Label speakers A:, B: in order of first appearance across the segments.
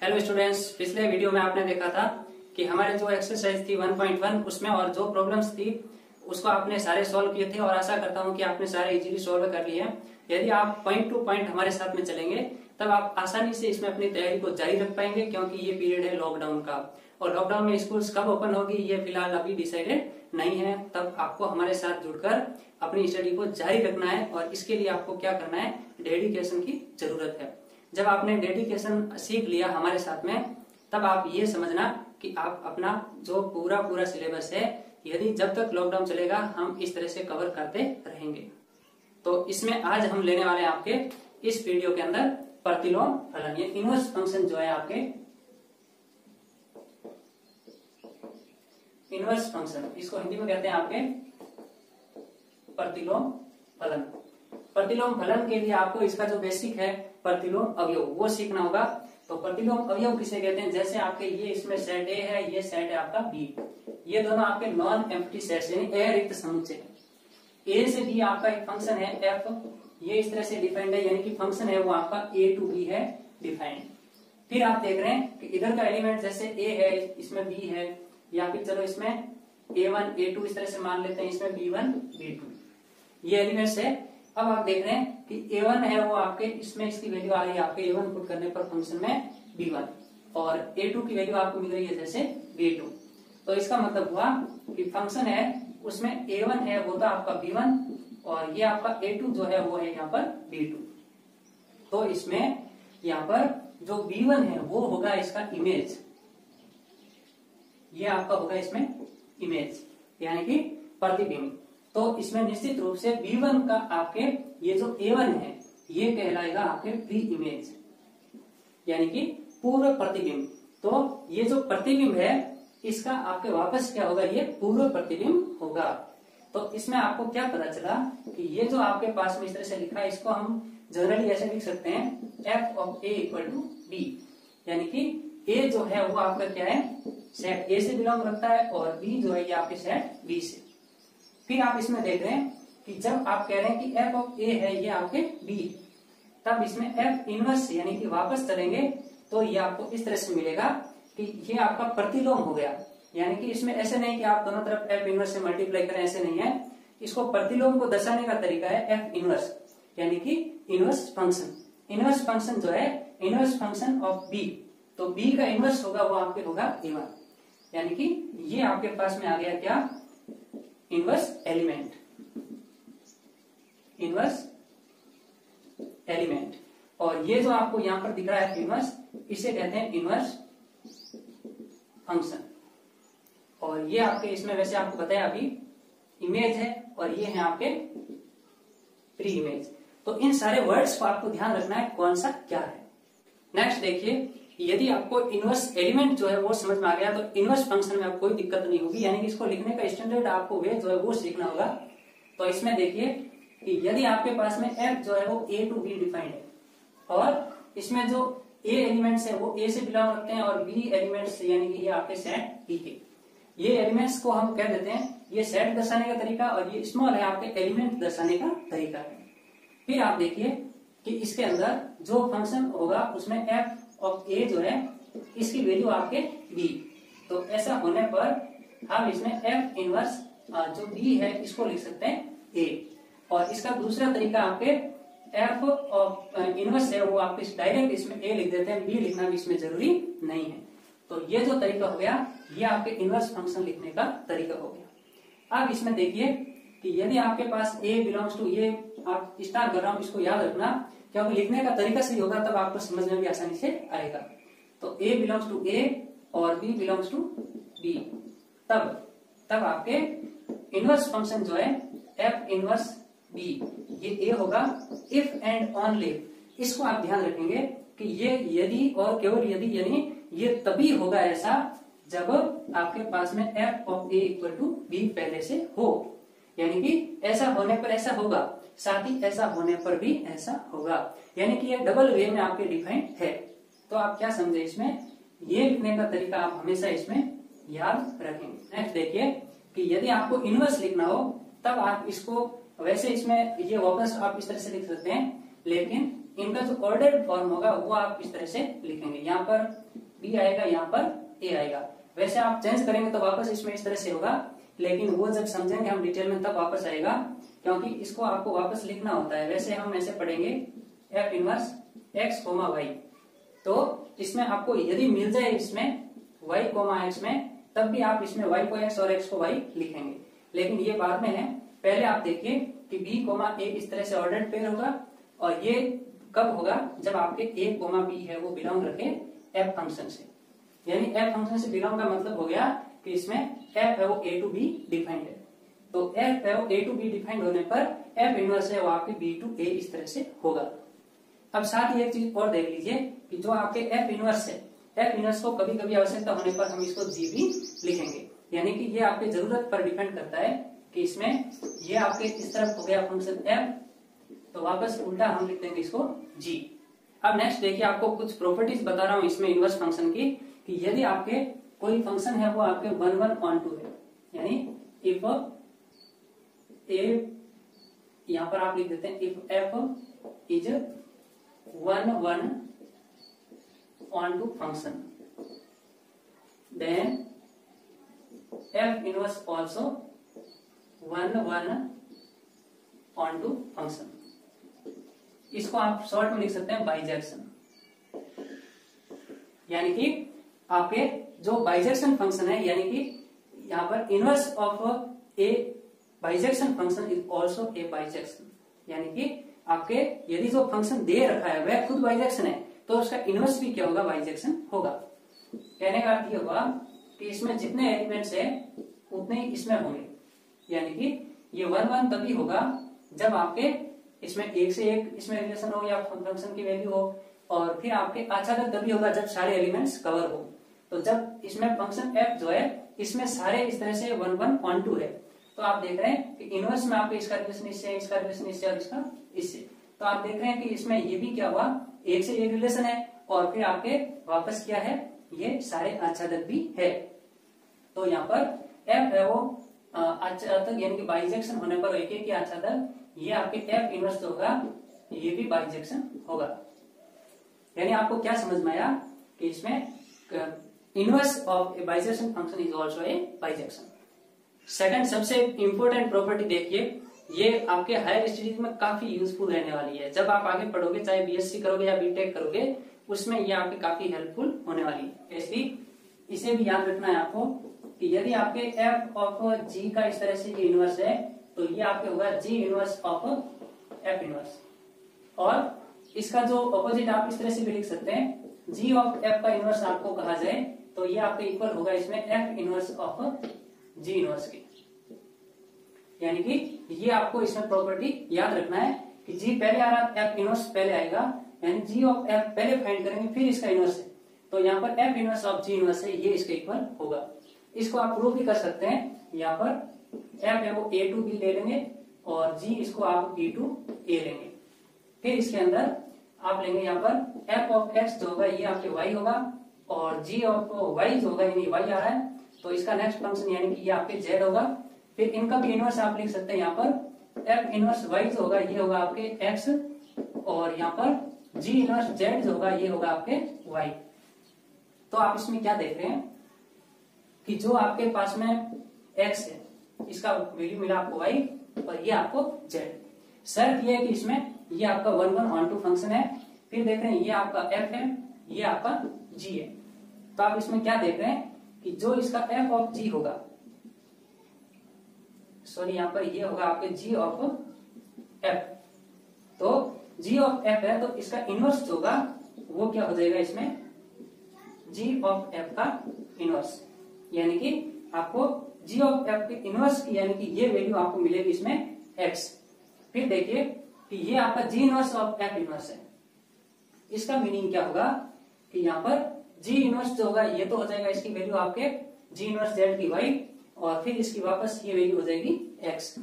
A: Hello students, पिछले video में आपने देखा था कि हमारे जो एक्सरसाइज थी 1.1 उसमें और जो प्रॉब्लम्स थी उसको आपने सारे सॉल्व किए थे और आशा करता हूं कि आपने सारे इजीली सॉल्व कर लिए हैं। यदि आप पॉइंट टू पॉइंट हमारे साथ में चलेंगे तब आप आसानी से इसमें अपनी तैयारी को जारी रख पाएंगे, क्योंकि ये पीरियड है लॉकडाउन का और लॉकडाउन में स्कूल्स कब ओपन होगी ये फिलहाल अभी डिसाइडेड नहीं है। तब आपको हमारे साथ जुड़कर अपनी स्टडी को जारी रखना है और इसके लिए आपको क्या करना है, डेडिकेशन की जरूरत है। जब आपने डेडिकेशन सीख लिया हमारे साथ में तब आप ये समझना कि आप अपना जो पूरा सिलेबस है यदि जब तक लॉकडाउन चलेगा हम इस तरह से कवर करते रहेंगे। तो इसमें आज हम लेने वाले हैं आपके इस वीडियो के अंदर प्रतिलोम फलन, ये इनवर्स फंक्शन जो है आपके इनवर्स फंक्शन, इसको हिंदी में कहते हैं आपके प्रतिलोम फलन। प्रतिलोम फलन के लिए आपको इसका जो बेसिक है प्रतिलोम अवयव वो सीखना होगा। तो प्रतिलोम अवयव किसे कहते हैं, जैसे आपके ये इसमें सेट ए है, ये सेट है आपका बी, ये दोनों आपके नॉन एम्प्टी सेट्स यानी अरिक्त समुच्चय है। ए से बी आपका एक फंक्शन है एफ, ये इस तरह से डिफाइंड है, यानी कि फंक्शन है वो आपका ए टू बी है डिफाइंड। फिर आप देख रहे हैं कि इधर का एलिमेंट जैसे ए है, इसमें बी है, या फिर चलो इसमें a1 a2 इस तरह से मान लेते हैं, इसमें b1 b2 ये एलिमेंट्स है। अब आप देख रहे हैं कि a1 है वो आपके इसमें इसकी वैल्यू आ रही है आपके a1 पुट करने पर फंक्शन में b1 और a2 की वैल्यू आपको मिल रही है जैसे b2। तो इसका मतलब हुआ कि फंक्शन है उसमें a1 है वो तो आपका b1 और ये आपका a2 जो है वो है यहाँ पर b2। तो इसमें यहाँ पर जो b1 है वो होगा इसका इमेज, ये आपका होगा इसमें इमेज यानी कि प्रतिबिंब। तो इसमें निश्चित रूप से B1 का आपके ये जो A1 है ये कहलाएगा आपके प्री इमेज यानी कि पूर्व प्रतिबिंब। तो ये जो प्रतिबिंब है इसका आपके वापस क्या होगा, ये पूर्व प्रतिबिंब होगा। तो इसमें आपको क्या पता चला कि ये जो आपके पास में इस तरह से लिखा है इसको हम जनरली ऐसे लिख सकते हैं f of a equal to b, यानी कि a जो है वो आपका क्या है सेट A से बिलोंग रखता है और B जो है ये आपके सेट B से। फिर आप इसमें देख रहे हैं कि जब आप कह रहे हैं कि f ऑफ A है ये आपके B, तब इसमें f इनवर्स यानी कि वापस चलेंगे तो ये आपको इस तरह से मिलेगा कि ये आपका प्रतिलोम हो गया। यानी कि इसमें ऐसे नहीं कि आप दोनों तरफ f इनवर्स से मल्टीप्लाई करें, ऐसे नहीं है। इसको प्रतिलोम को दर्शाने का तरीका है f इनवर्स यानी कि इनवर्स फंक्शन। इनवर्स फंक्शन जो है इनवर्स फंक्शन ऑफ B, तो B का इनवर्स होगा वो आपके होगा A1, यानी कि ये आपके पास में आ गया क्या, इनवर्स एलिमेंट, इनवर्स एलिमेंट। और ये जो आपको यहां पर दिख रहा है इनवर्स, इसे कहते हैं इनवर्स फंक्शन। और ये आपके इसमें वैसे आपको बताया अभी इमेज है और ये है आपके प्री इमेज। तो इन सारे वर्ड्स को आपको ध्यान रखना है कौन सा क्या है। नेक्स्ट देखिए, यदि आपको इनवर्स एलिमेंट जो है वो समझ में आ गया तो इनवर्स फंक्शन में आपको कोई दिक्कत नहीं होगी, यानी कि इसको लिखने का स्टैंडर्ड आपको वे जो है वो सीखना होगा। तो इसमें देखिए कि यदि आपके पास में f जो है वो a टू b डिफाइंड है और इसमें जो a एलिमेंट्स है वो a से बिलोंग रखते हैं और b एलिमेंट्स यानी कि ये आपके सेट b के, ये एलिमेंट्स को हम कह देते हैं ये सेट दर्शाने का तरीका और ये स्मॉल है आपके एलिमेंट दर्शाने का तरीका है। फिर आप देखिए कि इसके अंदर जो फंक्शन होगा उसमें f ऑफ a जो है इसकी वैल्यू आपके b, तो ऐसा होने पर हम इसमें f इनवर्स जो b है इसको लिख सकते हैं a। और इसका दूसरा तरीका आपके f ऑफ इनवर्स है वो आप डायरेक्ट इसमें a लिख देते हैं, b लिखना भी इसमें जरूरी नहीं है। तो ये जो तरीका हो गया ये आपके इनवर्स फंक्शन लिखने का तरीका हो गया। अब इसमें देखिए कि यदि आपके पास a बिलोंग्स टू, ये आप स्टार कर रहा हूं इसको याद रखना क्योंकि लिखने का तरीका सही होगा तब आपको समझ में भी आसानी से आएगा। तो a बिलोंग्स टू a और b बिलोंग्स टू b, तब आपके इनवर्स फंक्शन जो है f इनवर्स b ये a होगा। इफ एंड ओनली इसको आप ध्यान रखेंगे कि ये यदि और केवल यदि, यानी ये तभी होगा ऐसा जब आपके पास में f of a equal to b पहले से हो, यानी कि ऐसा होने पर ऐसा होगा, साथ ही ऐसा होने पर भी ऐसा होगा, यानी कि ये डबल वे में आपके डिफाइंड है। तो आप क्या समझे इसमें, ये लिखने का तरीका आप हमेशा इसमें याद रखेंगे। नेक्स्ट देखिए कि यदि आपको इनवर्स लिखना हो तब आप इसको वैसे इसमें ये वापस आप इस तरह से लिख सकते हैं, लेकिन इनका जो ऑर्डर्ड फॉर्म होगा वो आप इस तरह से लिखेंगे, यहाँ पर बी आएगा, यहाँ पर ए आएगा। वैसे आप चेंज करेंगे तो वापस इसमें इस तरह से होगा, लेकिन वो जब समझेंगे हम डिटेल में तब वापस आएगा, क्योंकि इसको आपको वापस लिखना होता है। वैसे हम ऐसे पढ़ेंगे f inverse x comma y, तो इसमें आपको यदि मिल जाए इसमें वाई कोमा एक्स में, तब भी आप इसमें वाई को एक्स और एक्स को वाई लिखेंगे, लेकिन ये बाद में है। पहले आप देखिए कि बी कोमा ए इस तरह से ऑर्डर्ड पेयर होगा, और ये कब होगा, जब आपके ए कोमा बी है वो बिलोंग रखे एफ फंक्शन से। यानी एफ फंक्शन से बिलोंग का मतलब हो गया कि इसमें एफ है वो ए टू बी डिफाइंड है, तो एफ है वो ए टू बी डिफाइंड होने पर एफ इनवर्स है वो आपके बी टू ए इस तरह से होगा। अब साथ ही एक चीज और देख लीजिए कि जो आपके एफ इनवर्स है, एफ इनवर्स को कभी कभी आवश्यकता होने पर हम इसको जी भी लिखेंगे, यानी कि ये आपके जरूरत पर डिपेंड करता है कि इसमें ये आपके इस तरफ हो गया फंक्शन एफ, तो वापस उल्टा हम लिख देंगे इसको जी। अब नेक्स्ट देखिए, आपको कुछ प्रॉपर्टीज बता रहा हूं इसमें इनवर्स फंक्शन की, कि यदि आपके कोई फंक्शन है वो आपके 1 1 on 2 है, यानी इफ ए, यहां पर आप लिख देते हैं if f is 1 1 on 2 function, then f inverse also 1 1 on 2 function. इसको आप शॉर्ट में लिख सकते हैं बाइजेक्शन, यानी कि आपके जो बाइजेक्शन फंक्शन है, यानी कि यहाँ पर inverse of A bijection function is also a bijection, यानी कि आपके यदि जो फंक्शन दे रखा है वह खुद बाइजेक्शन है, तो उसका इनवर्स भी क्या होगा, बाइजेक्शन होगा। कहने का अर्थ ये होगा कि इसमें जितने एलिमेंट्स है उतने ही इसमें होंगे, यानी कि ये 1 1 तभी होगा जब आपके इसमें एक से एक इसमें रिलेशन हो या फंक्शन की वैल्यू हो, और फिर आपके आच्छादक तभी होगा जब सारे एलिमेंट्स कवर हो। तो जब इसमें फंक्शन एफ जो है इसमें सारे इस तरह से 1 1 on 2 है, तो आप देख रहे हैं कि इनवर्स में आपके इसका रिलेशन इससे, इसका रिलेशन इससे और इसका इससे, तो आप देख रहे हैं कि इसमें ये भी क्या हुआ, एक से एक रिलेशन है, और फिर आपके वापस क्या है, ये सारे आच्छादक भी है। तो यहाँ पर एफ है वो आच्छादक, यानी कि बाइजेक्शन होने पर एक एक आच्छादक, ये आपके एफ इनवर्स जो होगा ये भी बाइजेक्शन होगा। यानी आपको क्या समझ में आया कि इसमें inverse of A bijection function is also a bijection. Second सबसे इंपॉर्टेंट प्रॉपर्टी देखिए, ये आपके हायर स्टडीज में काफी यूजफुल रहने वाली है। जब आप आगे पढ़ोगे, चाहे बीएससी करोगे या बीटेक करोगे, उसमें ये आपके काफी हेल्पफुल होने वाली है। ऐसी इसे भी याद रखना है आपको कि यदि आपके एफ ऑफ जी का इस तरह से ये इनवर्स है, तो ये आपके होगा जी इनवर्स ऑफ एफ इनवर्स, और इसका जो ऑपोजिट आप इस तरह से भी लिख सकते हैं, जी ऑफ एफ का इनवर्स आपको कहा जाए तो ये आपके इक्वल होगा इसमें F inverse of ji inverse के। यानी कि ये आपको इसमें प्रॉपर्टी याद रखना है कि जी पहले आ रहा, एफ इनवर्स पहले आएगा, यानी जी ऑफ एफ पहले फाइंड करेंगे फिर इसका इनवर्स है, तो यहाँ पर F inverse of ji inverse है, ये इसके इक्वल होगा। इसको आप प्रूव भी कर सकते हैं, यहाँ पर एफ है वो ए टू बी ले लेंगे और जी इसको आप बी टू ए लेंगे, फिर इसके अंदर आप लेंगे यहाँ पर एफ ऑफ एक्स जो होगा ये आपके वाई होगा, और जी ऑफ वाई जो होगा यानी वाई आ रहा है, तो इसका नेक्स्ट फंक्शन यानी कि ये आपके जेड होगा। फिर इनका भी इनवर्स आप लिख सकते हैं, यहाँ पर एफ इनवर्स वाई जो होगा ये होगा आपके एक्स, और यहाँ पर जी इनवर्स जेड जो होगा ये होगा आपके वाई। तो आप इसमें क्या देख रहे हैं कि जो आपके पास में एक्स है इसका वैल्यू मिला आपको वाई, और ये आपको जेड। शर्त ये है कि इसमें ये आपका 1 1 on 2 फंक्शन है, फिर देख रहे हैं ये आपका एफ है, ये आपका जी है। तो आप इसमें क्या देख रहे हैं कि जो इसका एफ ऑफ जी होगा, सॉरी यहाँ पर ये होगा आपके जी ऑफ एफ, तो जी ऑफ एफ है तो इसका इनवर्स जो होगा वो क्या हो जाएगा इसमें जी ऑफ एफ का इनवर्स, यानी कि आपको जी ऑफ एफ के इनवर्स की यानी कि ये वैल्यू आपको मिलेगी इसमें एक्स। फिर देखिए कि ये आपका जी इनवर्स ऑफ एफ इनवर्स है, इसका मीनिंग क्या होगा कि यहाँ पर जी इनवर्स जो होगा ये तो हो जाएगा इसकी वैल्यू आपके जी इनवर्स जेड की वाई, और फिर इसकी वापस ये वैल्यू हो जाएगी एक्स।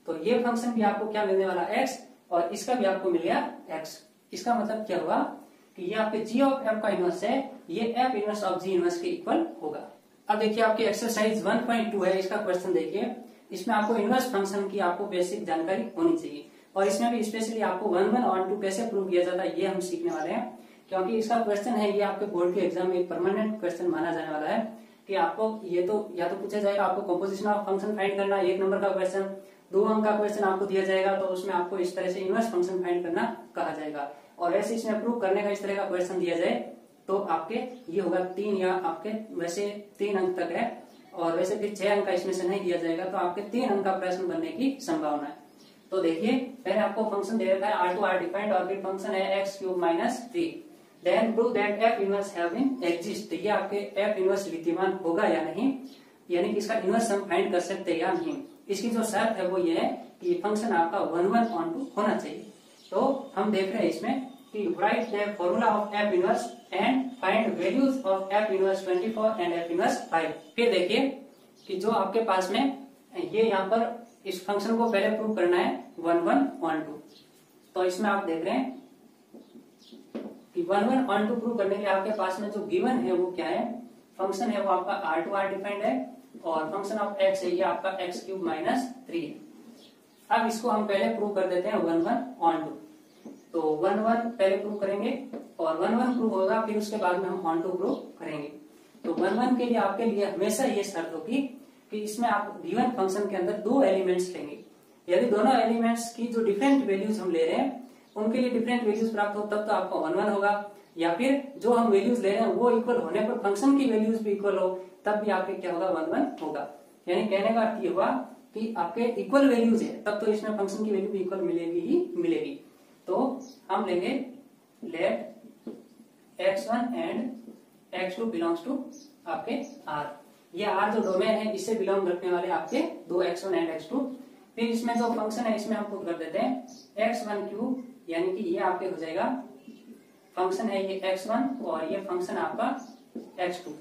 A: तो ये फंक्शन भी आपको क्या मिलने वाला एक्स, और इसका भी आपको मिल गया एक्स। इसका मतलब क्या हुआ कि ये आपके जी ऑफ एफ का इनवर्स है, ये F inverse of ji inverse के इक्वल होगा। अब देखिए आपके एक्सरसाइज 1.2 है, इसका क्वेश्चन देखिए। इसमें आपको इनवर्स फंक्शन की आपको बेसिक जानकारी होनी चाहिए। और इसमें भी स्पेशली आपको 1 1 और 2 कैसे प्रूव किया जाता है ये हम सीखने वाले हैं, क्योंकि इसका क्वेश्चन है ये आपके बोर्ड के एग्जाम में एक परमानेंट क्वेश्चन माना जाने वाला है कि आपको ये तो या तो पूछा जाएगा आपको कंपोजिशन ऑफ फंक्शन फाइंड करना, 1 नंबर का क्वेश्चन, 2 अंक का क्वेश्चन आपको दिया जाएगा तो उसमें आपको इस तरह से इनवर्स फंक्शन फाइंड करना कहा जाएगा, और ऐसे इसमें प्रूव करने का इस तरह का क्वेश्चन दिया जाए तो आपके ये होगा 3 या आपके वैसे 3 अंक तक है, और वैसे फिर 6 अंक का इसमें से नहीं दिया जाएगा तो आपके 3 अंक का प्रश्न बनने की संभावना है। तो देखिए पहले आपको फंक्शन दे रखा है R2 R डिफाइंड, और फिर फंक्शन है x³ - 3, then prove that f inverse have been exist, ये आपके f इनवर्स विद्यमान होगा या नहीं, यानी कि इसका इनवर्स हम फाइंड कर सकते हैं या नहीं। इसकी जो शर्त है वो ये है कि फंक्शन आपका 1 1 on 2 होना चाहिए। तो हम देख रहे हैं इसमें कि right the formula of f inverse and find values of f inverse 24 and f inverse 5। फिर देखिए कि जो आपके पास में ये यहाँ पर इस फंक्शन को पहले प्रूव करना है 1 1 on 2, तो इसमें आप देख रहे हैं कि 1 1 on 2 प्रूव करने के लिए आपके पास में जो गिवन है वो क्या है, फंक्शन है वो आपका R2 R डिफाइंड है, और फंक्शन ऑफ x है ये आपका x³ - 3 है। अब इसको हम पहले प्रूव कर देते हैं 1 1 on 2, तो 1 1 पहले प्रूव करेंगे और 1 1 प्रूव होगा, फिर उसके बाद में हम on 2 प्रूव करेंगे। तो 1 1 के लिए आपके लिए हमेशा ये शर्त होगी कि इसमें आप गिवन फंक्शन के अंदर 2 एलिमेंट्स लेंगे, यदि दोनों एलिमेंट्स की जो डिफरेंट वैल्यूज हम ले रहे हैं उनके लिए डिफरेंट वैल्यूज प्राप्त हो तब तो आपका 1 1 होगा, या फिर जो हम वैल्यूज ले रहे हैं वो इक्वल होने पर फंक्शन की वैल्यूज भी इक्वल हो तब भी आपके क्या होगा 1 1 होगा। यानी कहने का अर्थ ये हुआ कि आपके इक्वल वैल्यूज है तब तो इसमें फंक्शन की वैल्यू भी इक्वल मिलेगी ही मिलेगी। तो हम लेंगे let x1 and x2 belongs to आपके R, ये R जो डोमेन है इससे बिलोंग रखने वाले आपके 2 x1 एंड x2। फिर इसमें जो फंक्शन है इसमें हम पुट कर देते हैं x1³ यानी कि ये आपके हो जाएगा फंक्शन है ये x1 और ये फंक्शन आपका x2।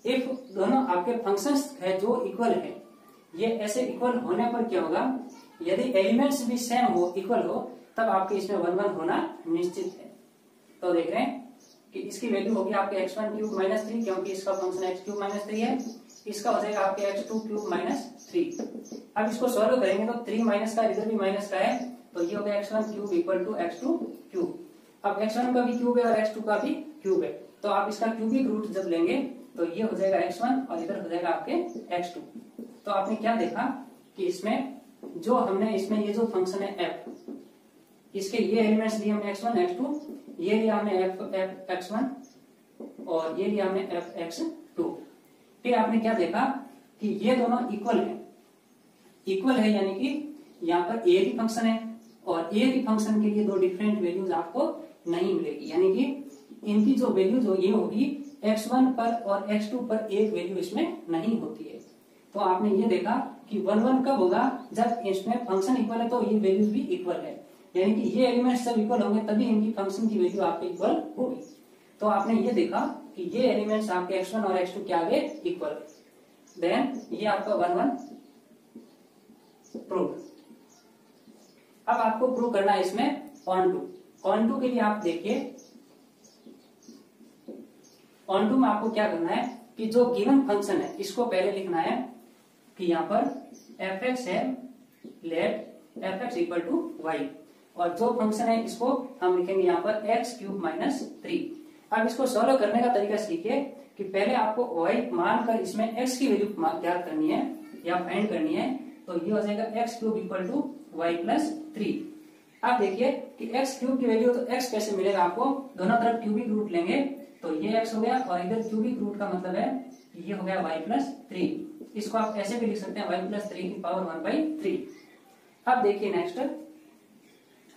A: इफ दोनों आपके फंक्शंस है जो इक्वल है, ये ऐसे इक्वल होने पर क्या होगा, यदि एलिमेंट्स भी सेम हो इक्वल हो तब आपके इसमें 1 1 होना निश्चित है। तो देख रहे हैं कि इसकी वैल्यू होगी आपके x1³ - 3 क्योंकि इसका फंक्शन x³ - 3 है, इसका हो जाएगा आपके x2³ - 3। अब इसको सॉल्व करेंगे तो 3 माइनस का इधर भी माइनस का है तो ये हो गया x1³ इक्वल टू x2³। अब x1 का भी क्यूब है और x2 का भी क्यूब है, तो आप इसका क्यूबिक रूट जब लेंगे तो ये हो जाएगा x1 और इधर हो जाएगा आपके x2। तो आपने क्या देखा कि इसमें जो हमने इसमें ये जो फंक्शन है f, इसके ये एलिमेंट्स लिए हमने x1 x2, ये लिया हमने x1 और ये लिया हमने x2। फिर आपने क्या देखा कि ये दोनों इक्वल है यानी कि यहाँ पर a की फंक्शन है और a की फंक्शन के लिए 2 डिफरेंट वैल्यूज आपको नहीं मिलेगी, यानी कि इनकी जो वैल्यूज ये होगी x1 पर और x2 पर एक वैल्यू इसमें नहीं होती है। तो आपने ये देखा कि 1 1 कब होगा, जब इसमें फंक्शन इक्वल है तो ये वैल्यूज भी इक्वल है, यानी कि ये एलिमेंट्स जब इक्वल होंगे तभी इनकी फंक्शन की वैल्यू आपके इक्वल होगी। तो आपने ये देखा कि ये एलिमेंट्स आपके x1 और x2 के आगे इक्वल, देन ये आपका 1 1 प्रूव। अब आपको प्रूव करना है इसमें on 2 के लिए आप देखिए on 2 में आपको क्या करना है कि जो गिवन फंक्शन है इसको पहले लिखना है कि यहाँ पर fx है let fx equal to y, और जो फंक्शन है इसको हम लिखेंगे यहाँ पर x³ - 3। अब इसको सॉल्व करने का तरीका सीखिए कि पहले आपको y मानकर इसमें x की वैल्यू ज्ञात करनी है या फाइंड करनी है, तो ये हो जाएगा x³ इक्वल टू y + 3। आप देखिए कि x³ की वैल्यू तो x कैसे मिलेगा, आपको दोनों तरफ क्यूबिक रूट लेंगे तो ये x हो गया और इधर क्यूबिक रूट का मतलब है ये हो गया y + 3। इसको आप ऐसे भी लिख सकते हैं y + 3 की पावर 1/3। अब देखिए नेक्स्ट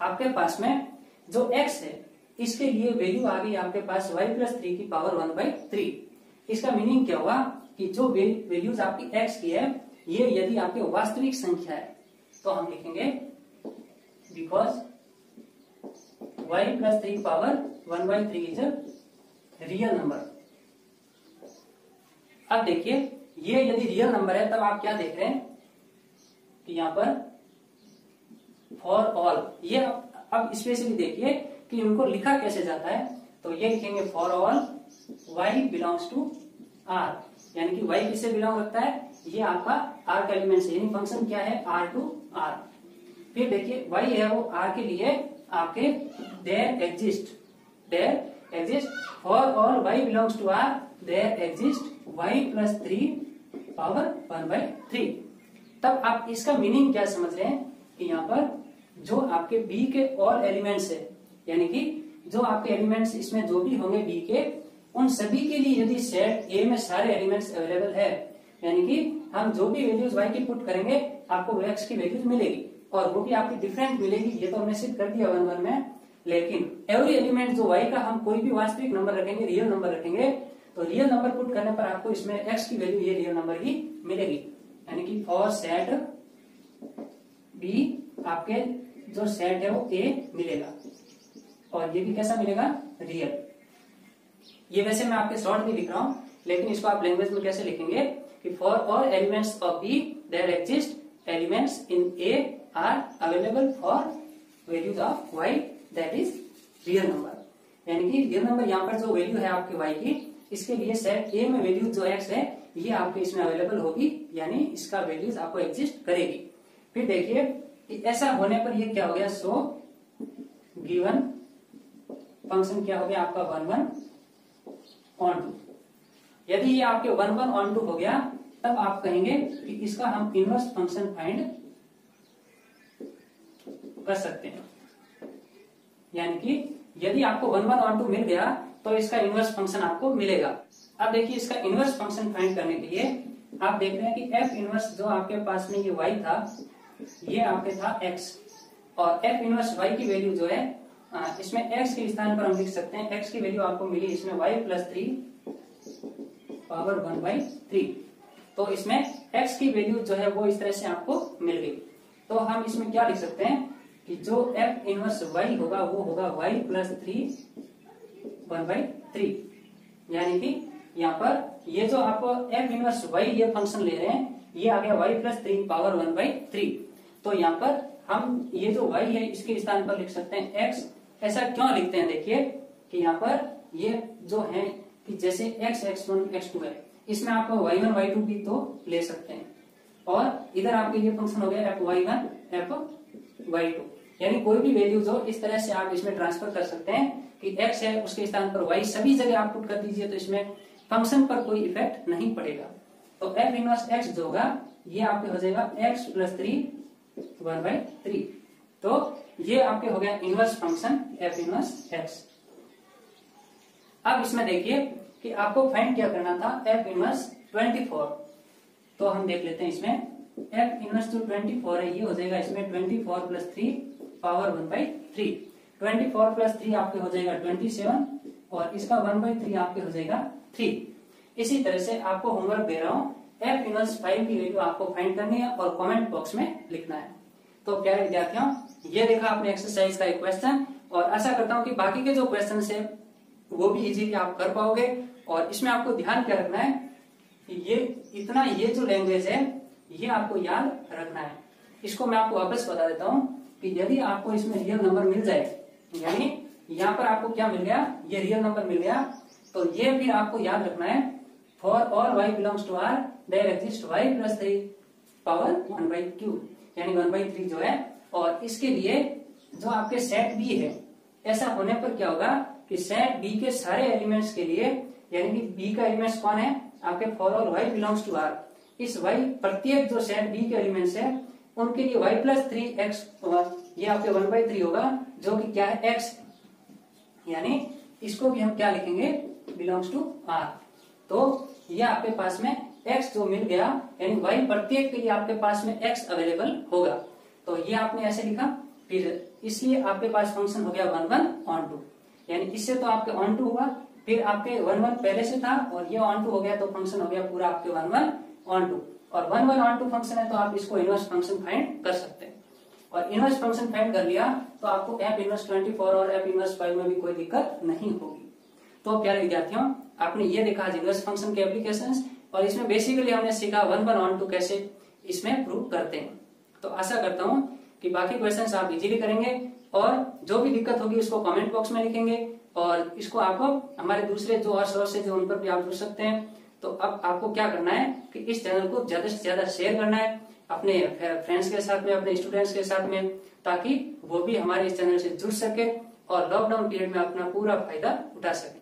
A: आपके पास में जो x है इसके लिए वैल्यू आ गई आपके पास y + 3 की पावर 1/3। इसका मीनिंग क्या हुआ कि जो वैल्यूज आपकी x की है ये यदि आपकी वास्तविक संख्या है तो हम लिखेंगे because y + 3 power 1/3 is real number. अब देखिए ये यदि रियल नंबर है तब आप क्या देख रहे हैं कि यहाँ पर फॉर ऑल, ये अब स्पेशली देखिए कि उनको लिखा कैसे जाता है, तो ये लिखेंगे for all y belongs to r, यानी कि y किससे बिलोंग रखता है, ये आपका r का एलिमेंट है, यानी फंक्शन क्या है R to R। फिर देखिए y है वो r के लिए आपके there exist for all y belongs to r there exist y plus 3 power 1/3। तब आप इसका मीनिंग क्या समझ रहे हैं कि यहाँ पर जो आपके b के ऑल एलिमेंट्स है, यानी कि जो आपके एलिमेंट्स इसमें जो भी होंगे b के, उन सभी के लिए यदि सेट A में सारे एलिमेंट्स अवेलेबल है, यानी कि हम जो भी वैल्यूज y की पुट करेंगे आपको x की वैल्यूज मिलेगी, और वो भी आपकी डिफरेंट मिलेगी। ये तो हमने सिद्ध कर दिया 1 1 में। लेकिन एवरी एलिमेंट जो y का हम कोई भी वास्तविक नंबर रखेंगे, रियल नंबर रखेंगे, तो रियल नंबर पुट करने पर आपको इसमें x की वैल्यू ये रियल नंबर ही मिलेगी। यानी कि फॉर सेट B आपके जो सेट है वो A मिलेगा, और ये भी कैसा मिलेगा, रियल। ये वैसे मैं आपके शॉर्ट में लिख रहा हूं, लेकिन इसको आप लैंग्वेज में कैसे लिखेंगे कि for all elements of B there exist elements in A are available for values of y that is real number. यानी कि रियल नंबर यहाँ पर जो वैल्यू है आपके y की, इसके लिए सेट A में वैल्यू जो x है ये आपके इसमें अवेलेबल होगी, यानी इसका वैल्यूज आपको एग्जिस्ट करेगी। फिर देखिए कि ऐसा होने पर ये क्या हो गया, सो गिवन फंक्शन क्या हो गया आपका 1 1 on 2। यदि ये आपके 1 1 on 2 हो गया, तब आप कहेंगे कि इसका हम इनवर्स फंक्शन फाइंड कर सकते हैं। यानी कि यदि आपको 1 1 on 2 मिल गया तो इसका इनवर्स फंक्शन आपको मिलेगा। अब देखिए इसका इनवर्स फंक्शन फाइंड करने के लिए आप देख रहे हैं कि f इनवर्स जो आपके पास में ये y था, ये आपके था x, और f इनवर्स y की वैल्यू जो है इसमें x के स्थान पर हम लिख सकते हैं, x की वैल्यू आपको मिली इसमें y प्लस 3 पावर 1/3। तो इसमें x की वैल्यू जो है वो इस तरह से आपको मिल गई। तो हम इसमें क्या लिख सकते हैं कि जो f इनवर्स y होगा वो होगा y प्लस 3 1/3। यानी कि यहाँ पर ये जो आप f इनवर्स y ये फंक्शन ले रहे हैं, ये आ गया y प्लस 3 पावर 1/3। तो यहाँ पर हम ये जो y है इसके स्थान पर लिख सकते हैं x। ऐसा क्यों लिखते हैं, देखिए कि यहाँ पर ये जो है कि जैसे x x1 x2 है, इसमें आप y1 y2 भी तो ले सकते हैं, और इधर आपके ये फंक्शन हो गया fy1 fy2। यानी कोई भी वैल्यू जो इस तरह से आप इसमें ट्रांसफर कर सकते हैं कि x है उसके स्थान पर y, सभी जगह आप पुट कर दीजिए तो इसमें फंक्शन पर कोई इफेक्ट नहीं पड़ेगा। तो f इनवर्स x जो होगा ये आपके हो जाएगा x प्लस 3 1/3। तो ये आपके हो गया inverse function f inverse x। अब इसमें देखिए कि आपको फाइंड क्या करना था, f इनवर्स 24। तो हम देख लेते हैं इसमें f इनवर्स जो 24 है ये हो जाएगा इसमें 24 प्लस 3 पावर 1/3। 24 प्लस 3 आपके हो जाएगा 27, और इसका 1/3 आपके हो जाएगा 3। इसी तरह से आपको होमवर्क दे रहा हूं, f इनवर्स 5 की वैल्यू आपको फाइंड करनी है और कमेंट बॉक्स में लिखना है। तो प्यारे विद्यार्थियों, ये देखा आपने एक्सरसाइज का एक क्वेश्चन, और आशा करता हूं कि बाकी के जो क्वेश्चन है वो भी इजीली आप कर पाओगे। और इसमें आपको ध्यान क्या रखना है कि ये जो लैंग्वेज है ये आपको याद रखना है। इसको मैं आपको वापस बता देता हूँ कि यदि आपको इसमें रियल नंबर मिल जाए, यानी यहाँ पर आपको क्या मिल गया, ये रियल नंबर मिल गया, तो ये फिर आपको याद रखना है for all y belongs to r there exist y plus 3 power 1/3, यानी 1/3 जो है। और इसके लिए जो आपके सेट B है, ऐसा होने पर क्या होगा कि सेट B के सारे एलिमेंट्स के लिए, यानी कि B का एलिमेंट्स कौन है आपके, for all y belongs to r, इस y प्रत्येक जो सेट B के एलिमेंट्स है उनके लिए y प्लस 3x होगा, ये आपके 1/3 होगा, जो कि क्या है x, यानी इसको भी हम क्या लिखेंगे, बिलोंग्स टू r। तो ये आपके पास में x जो मिल गया, यानी y प्रत्येक के लिए आपके पास में x अवेलेबल होगा। तो ये आपने ऐसे लिखा, फिर इसलिए आपके पास फंक्शन हो गया 1 1 on 2, यानी इससे तो आपके on 2 हुआ, फिर आपके 1 1 पहले से था और ये on 2 हो गया, तो फंक्शन हो गया पूरा आपके 1 1 on 2। और 1 1 on 2 फंक्शन है तो आप इसको इनवर्स फंक्शन फाइंड कर सकते हैं। और इनवर्स फंक्शन फाइंड कर लिया तो आपको f इनवर्स 24 और f इनवर्स 5 में भी कोई दिक्कत नहीं होगी। तो प्यारे विद्यार्थियों, आपने ये देखा आज इनवर्स फंक्शन के एप्लीकेशंस, और इसमें बेसिकली हमने सीखा 1 1 on 2 कैसे इसमें प्रूव करते हैं। तो आशा करता हूं कि बाकी क्वेश्चंस आप इजीली करेंगे, और जो भी दिक्कत होगी उसको कमेंट बॉक्स में लिखेंगे, और इसको आप हमारे दूसरे जो और सोर्स है जो उन पर भी आप जुड़ सकते हैं। तो अब आपको क्या करना है कि इस चैनल को ज्यादा से ज्यादा शेयर करना है, अपने फ्रेंड्स के साथ में, अपने स्टूडेंट्स के साथ में, ताकि वो भी हमारे इस चैनल से जुड़ सके और लॉकडाउन पीरियड में अपना पूरा फायदा उठा सके।